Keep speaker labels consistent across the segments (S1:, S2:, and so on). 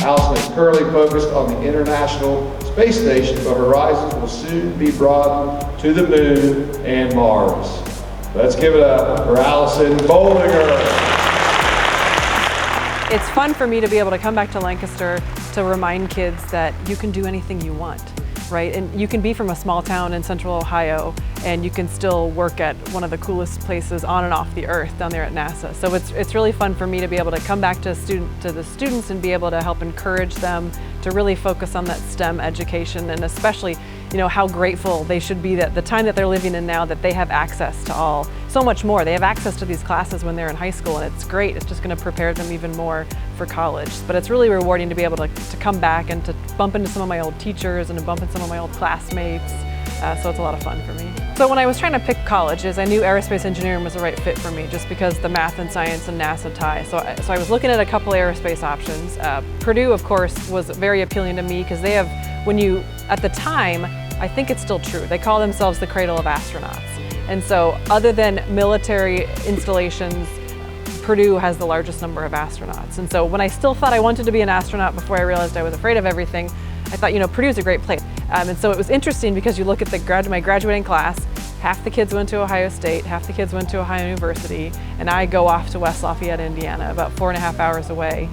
S1: Allison is currently focused on the International Space Station, but horizons will soon be broadened to the Moon and Mars. Let's give it up for Allison Bolinger.
S2: It's fun for me to be able to come back to Lancaster to remind kids that you can do anything you want, right? And you can be from a small town in central Ohio and you can still work at one of the coolest places on and off the earth down there at NASA. So it's really fun for me to be able to come back to the students and be able to help encourage them to really focus on that STEM education, and especially, you know, how grateful they should be that the time that they're living in now, that they have access to so much more. They have access to these classes when they're in high school, and it's great. It's just going to prepare them even more for college. But it's really rewarding to be able to come back and to bump into some of my old teachers and to bump into some of my old classmates. So it's a lot of fun for me. So when I was trying to pick colleges, I knew aerospace engineering was the right fit for me just because the math and science and NASA tie. So I was looking at a couple aerospace options. Purdue, of course, was very appealing to me because they have, at the time, I think it's still true, they call themselves the Cradle of Astronauts. And so other than military installations, Purdue has the largest number of astronauts. And so when I still thought I wanted to be an astronaut before I realized I was afraid of everything, I thought, you know, Purdue's a great place. And so it was interesting because you look at my graduating class, half the kids went to Ohio State, half the kids went to Ohio University, and I go off to West Lafayette, Indiana, about 4.5 hours away.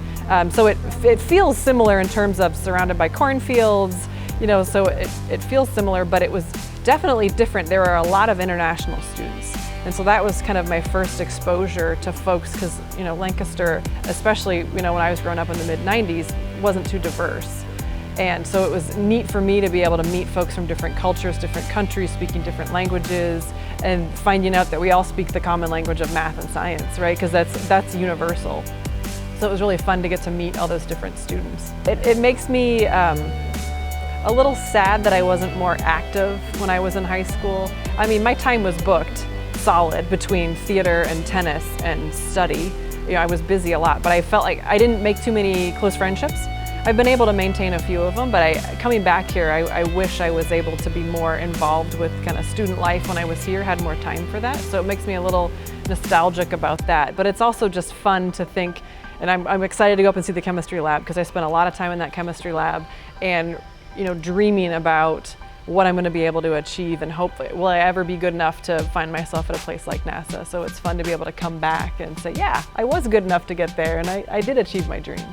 S2: So it feels similar in terms of surrounded by cornfields, you know, so it feels similar, but it was definitely different. There are a lot of international students. And so that was kind of my first exposure to folks because, you know, Lancaster, especially, you know, when I was growing up in the mid-90s, wasn't too diverse. And so it was neat for me to be able to meet folks from different cultures, different countries, speaking different languages, and finding out that we all speak the common language of math and science, right? Because that's universal. So it was really fun to get to meet all those different students. It makes me a little sad that I wasn't more active when I was in high school. I mean, my time was booked solid between theater and tennis and study. You know, I was busy a lot, but I felt like I didn't make too many close friendships. I've been able to maintain a few of them, but coming back here, I wish I was able to be more involved with kind of student life when I was here, had more time for that. So it makes me a little nostalgic about that. But it's also just fun to think, and I'm excited to go up and see the chemistry lab because I spent a lot of time in that chemistry lab and, you know, dreaming about what I'm going to be able to achieve and hopefully will I ever be good enough to find myself at a place like NASA. So it's fun to be able to come back and say, yeah, I was good enough to get there and I did achieve my dreams.